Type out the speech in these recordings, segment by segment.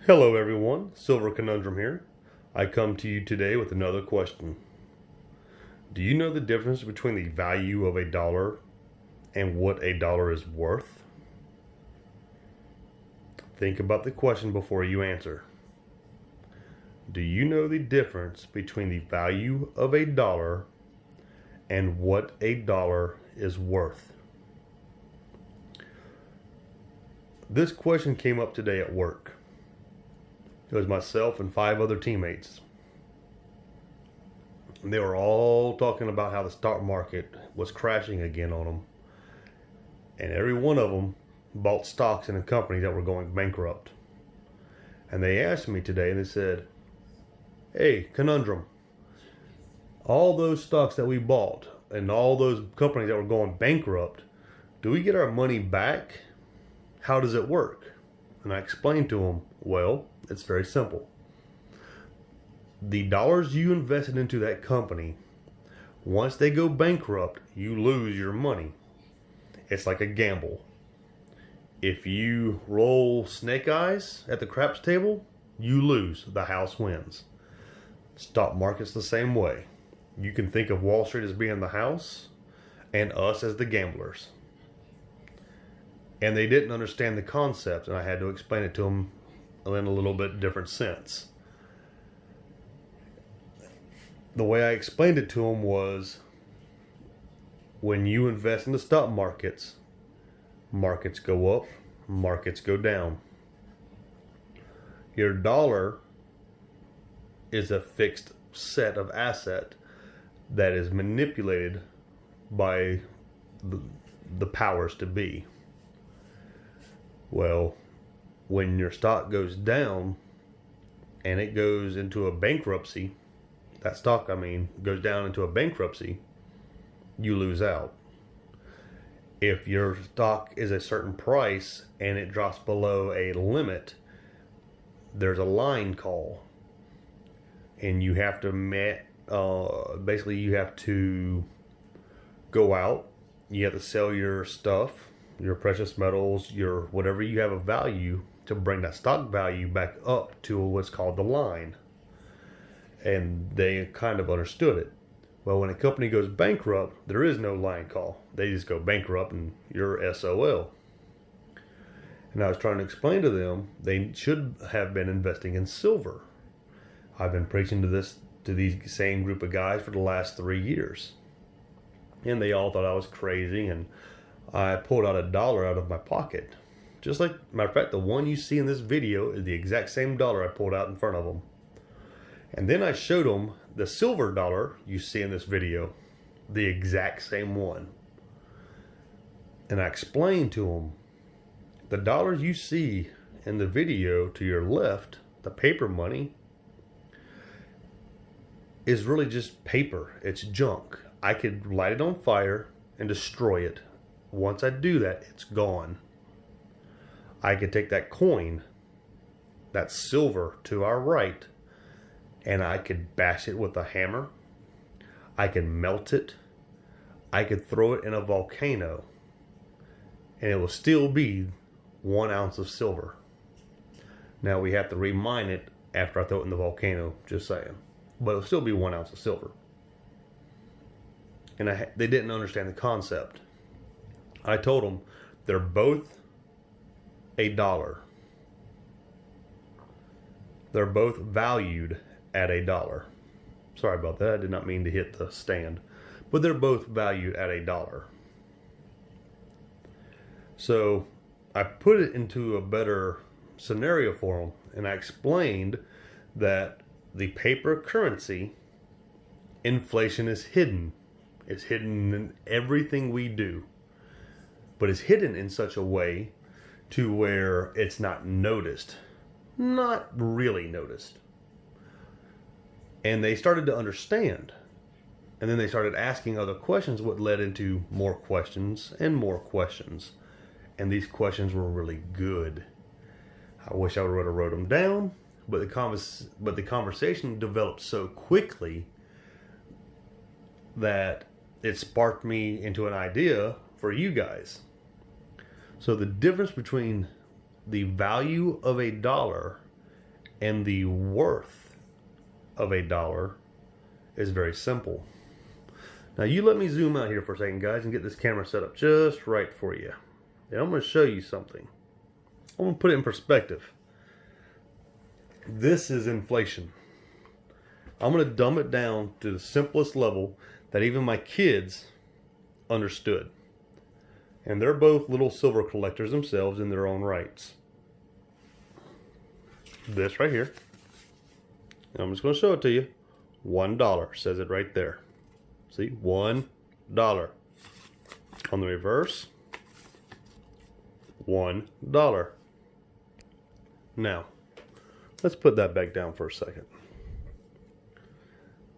Hello everyone, Silver Conundrum here. I come to you today with another question. Do you know the difference between the value of a dollar and what a dollar is worth? Think about the question before you answer. Do you know the difference between the value of a dollar and what a dollar is worth? This question came up today at work. It was myself and 5 other teammates. And they were all talking about how the stock market was crashing again on them. And every one of them bought stocks in a company that were going bankrupt. And they asked me today, and they said, "Hey, Conundrum, all those stocks that we bought and all those companies that were going bankrupt, do we get our money back? How does it work?" And I explained to them, well, it's very simple. The dollars you invested into that company, once they go bankrupt, you lose your money. It's like a gamble. If you roll snake eyes at the craps table, you lose. The house wins. Stock market's the same way. You can think of Wall Street as being the house and us as the gamblers. And they didn't understand the concept, and I had to explain it to them in a little bit different sense. The way I explained it to them was, when you invest in the stock markets, markets go up, markets go down. Your dollar is a fixed set of asset that is manipulated by the powers to be. Well, when your stock goes down and it goes into a bankruptcy, that stock, goes down into a bankruptcy, you lose out. If your stock is a certain price and it drops below a limit, there's a line call. And you have to, basically you have to go out, you have to sell your stuff, your precious metals, your whatever you have of value, to bring that stock value back up to what's called the line. And they kind of understood it. Well, when a company goes bankrupt, there is no line call. They just go bankrupt and you're SOL. And I was trying to explain to them they should have been investing in silver. I've been preaching to these same group of guys for the last 3 years. And they all thought I was crazy, and I pulled out $1 out of my pocket. Just like, matter of fact, the one you see in this video is the exact same dollar I pulled out in front of them. And then I showed them the silver dollar you see in this video, the exact same one. And I explained to them, the dollars you see in the video to your left, the paper money, is really just paper. It's junk. I could light it on fire and destroy it. Once I do that, it's gone. I could take that coin, that silver to our right, and I could bash it with a hammer. I could melt it. I could throw it in a volcano, and it will still be 1 ounce of silver. Now we have to remine it after I throw it in the volcano, just saying. But it'll still be 1 ounce of silver. And they didn't understand the concept. I told them they're both $1. They're both valued at $1. Sorry about that. I did not mean to hit the stand. But they're both valued at $1. So I put it into a better scenario for them. And I explained that the paper currency, inflation is hidden. It's hidden in everything we do. But it's hidden in such a way to where it's not noticed. Not really noticed. And they started to understand. And then they started asking other questions, what led into more questions and more questions. And these questions were really good. I wish I would have wrote them down, but the conversation developed so quickly that it sparked me into an idea for you guys. So the difference between the value of $1 And the worth of a dollar is very simple. Now you let me zoom out here for a second, guys, and get this camera set up just right for you. And I'm going to show you something. I'm going to put it in perspective. This is inflation. I'm going to dumb it down to the simplest level that even my kids understood. And they're both little silver collectors themselves in their own rights. This right here, and I'm just going to show it to you. $1 says it right there. See, $1. On the reverse, $1. Now, let's put that back down for a second.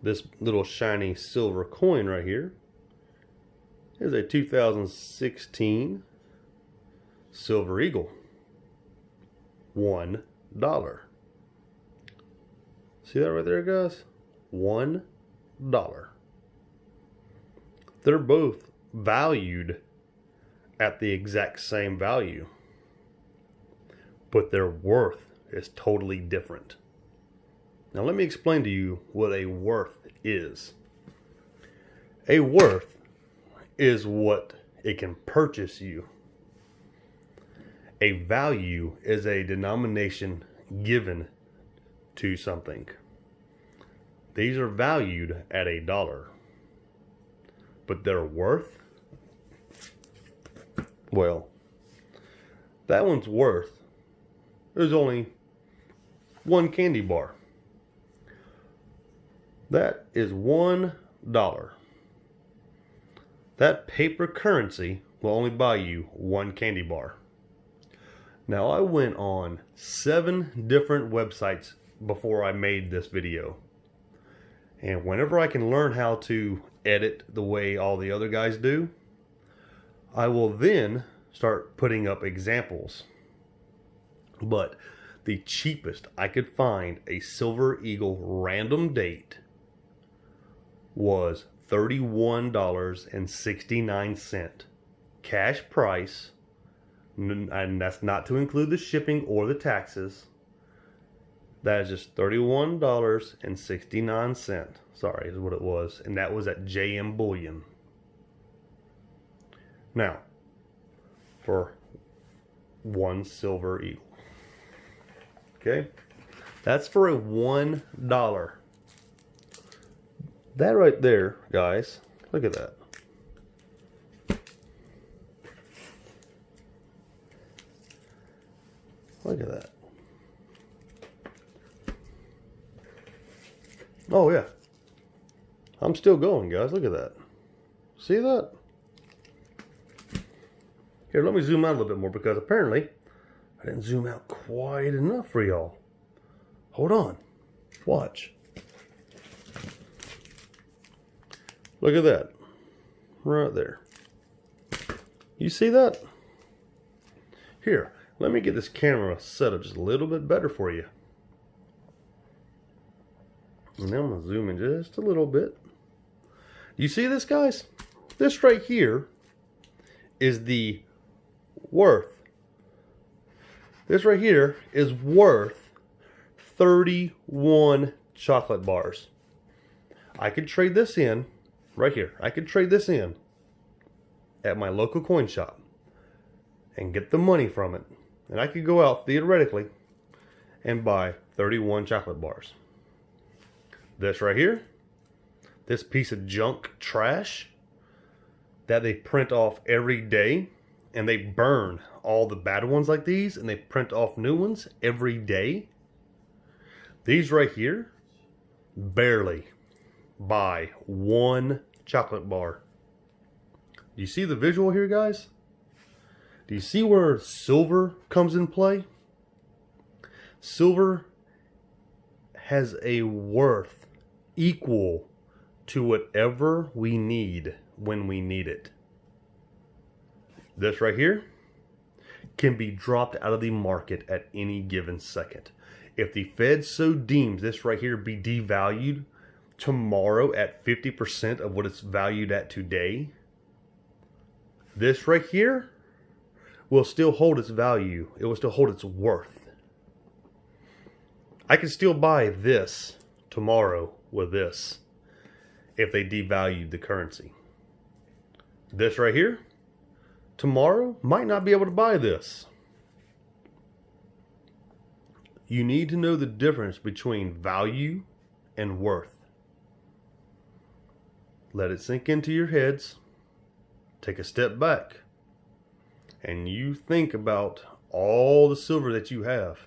This little shiny silver coin right here is a 2016 Silver Eagle. $1. See that right there, guys? $1. They're both valued at the exact same value, but their worth is totally different. Now let me explain to you what a worth is. A worth is what it can purchase you. A value is a denomination given to something. These are valued at $1. But their worth? Well, that one's worth is only one candy bar. That is $1. That paper currency will only buy you one candy bar. Now, I went on 7 different websites before I made this video. And whenever I can learn how to edit the way all the other guys do, I will then start putting up examples. But the cheapest I could find a Silver Eagle random date was $31.69 cash price, and that's not to include the shipping or the taxes. That is just $31.69. Sorry, is what it was, and that was at JM Bullion. Now, for one Silver Eagle. Okay, that's for a $1. That right there, guys, look at that. Look at that. Oh yeah, I'm still going, guys. Look at that. See that? Here, let me zoom out a little bit more, because apparently I didn't zoom out quite enough for y'all. Hold on. Watch. Look at that. Right there. You see that? Here, let me get this camera set up just a little bit better for you. And now I'm going to zoom in just a little bit. You see this, guys? This right here is the worth. This right here is worth 31 chocolate bars. I could trade this in, right here. I could trade this in at my local coin shop and get the money from it. And I could go out, theoretically, and buy 31 chocolate bars. This right here, this piece of junk trash that they print off every day, and they burn all the bad ones like these, and they print off new ones every day. These right here barely buy one chocolate bar. Do you see the visual here, guys? Do you see where silver comes in play? Silver has a worth equal to whatever we need when we need it. This right here can be dropped out of the market at any given second. If the Fed so deems this right here be devalued tomorrow at 50% of what it's valued at today, this right here will still hold its value. It will still hold its worth. I can still buy this tomorrow with this if they devalued the currency. This right here, tomorrow, might not be able to buy this. You need to know the difference between value and worth. Let it sink into your heads. Take a step back. And you think about all the silver that you have.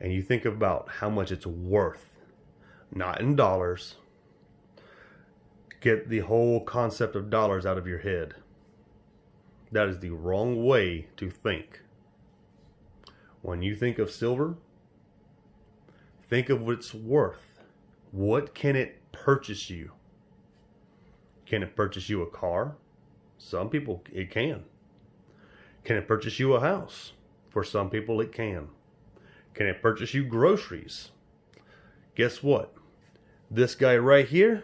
And you think about how much it's worth. Not in dollars. Get the whole concept of dollars out of your head. That is the wrong way to think. When you think of silver, think of what it's worth. What can it purchase you? Can it purchase you a car? Some people, it can. Can it purchase you a house? For some people, it can. Can it purchase you groceries? Guess what? This guy right here,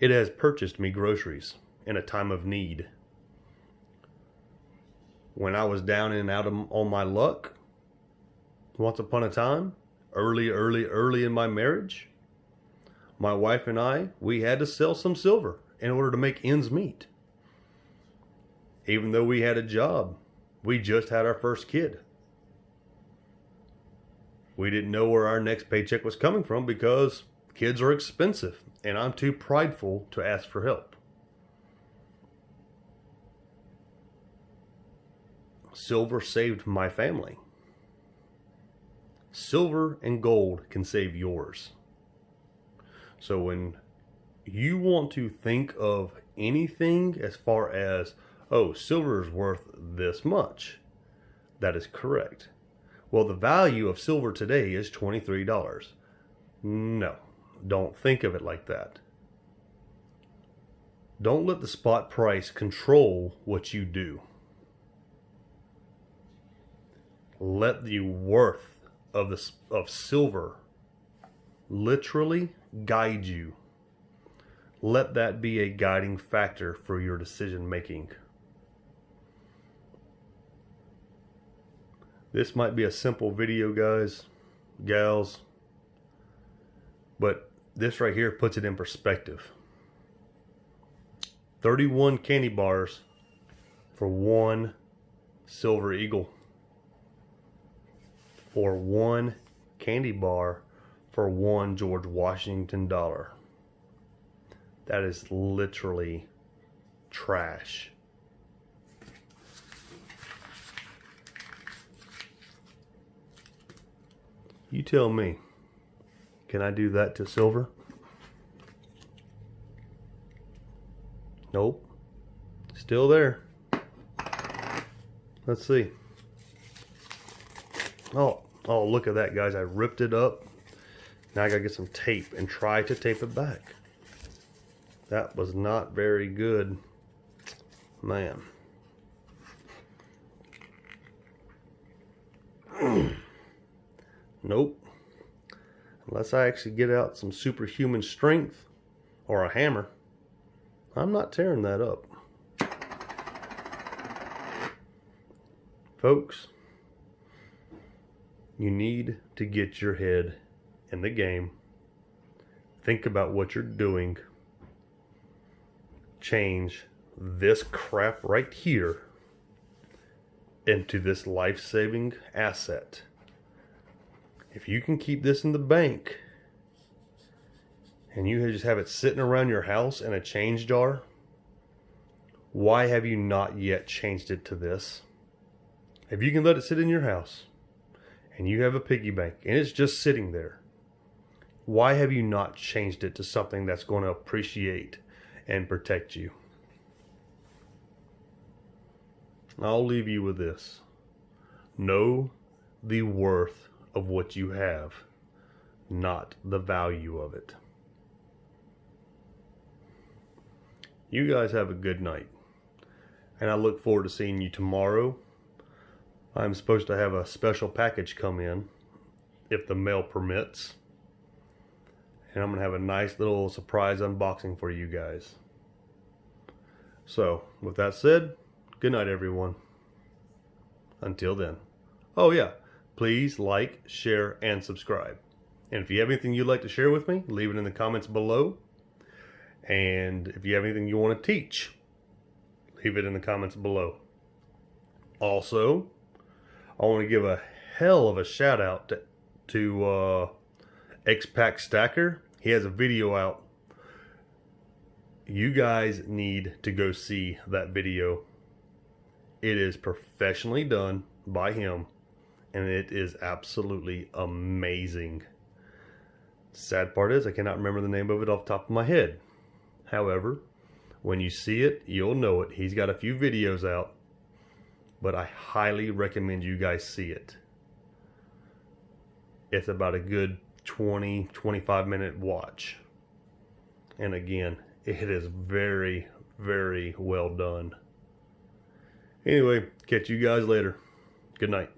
it has purchased me groceries in a time of need. When I was down and out on my luck, once upon a time, early in my marriage, my wife and I, we had to sell some silver in order to make ends meet. Even though we had a job, we just had our first kid. We didn't know where our next paycheck was coming from because kids are expensive and I'm too prideful to ask for help. Silver saved my family. Silver and gold can save yours. So when you want to think of anything as far as, oh, silver is worth this much, that is correct. Well, the value of silver today is $23. No, don't think of it like that. Don't let the spot price control what you do. Let the worth of silver literally guide you. Let that be a guiding factor for your decision making. This might be a simple video, guys, gals, but this right here puts it in perspective. 31 candy bars for one Silver Eagle. Or one candy bar for one George Washington dollar. That is literally trash. You tell me, can I do that to silver? Nope. Still there. Let's see. Oh, look at that, guys. I ripped it up. Now I gotta get some tape and try to tape it back. That was not very good. Man. Nope. Unless I actually get out some superhuman strength or a hammer, I'm not tearing that up. Folks, you need to get your head in the game. Think about what you're doing. Change this crap right here into this life-saving asset. If you can keep this in the bank and you just have it sitting around your house in a change jar, why have you not yet changed it to this? If you can let it sit in your house and you have a piggy bank and it's just sitting there, why have you not changed it to something that's going to appreciate and protect you? I'll leave you with this. Know the worth of what you have, not the value of it. You guys have a good night, and I look forward to seeing you tomorrow. I'm supposed to have a special package come in, if the mail permits, and I'm going to have a nice little surprise unboxing for you guys. So, with that said, good night, everyone. Until then. Oh yeah, please like, share, and subscribe. And if you have anything you'd like to share with me, leave it in the comments below. And if you have anything you want to teach, leave it in the comments below. Also, I want to give a hell of a shout out to X-Pac Stacker. He has a video out. You guys need to go see that video. It is professionally done by him, and it is absolutely amazing. Sad part is I cannot remember the name of it off the top of my head. However, when you see it, you'll know it. He's got a few videos out, but I highly recommend you guys see it. It's about a good 20-25 minute watch. And again, it is very, very well done. Anyway, catch you guys later. Good night.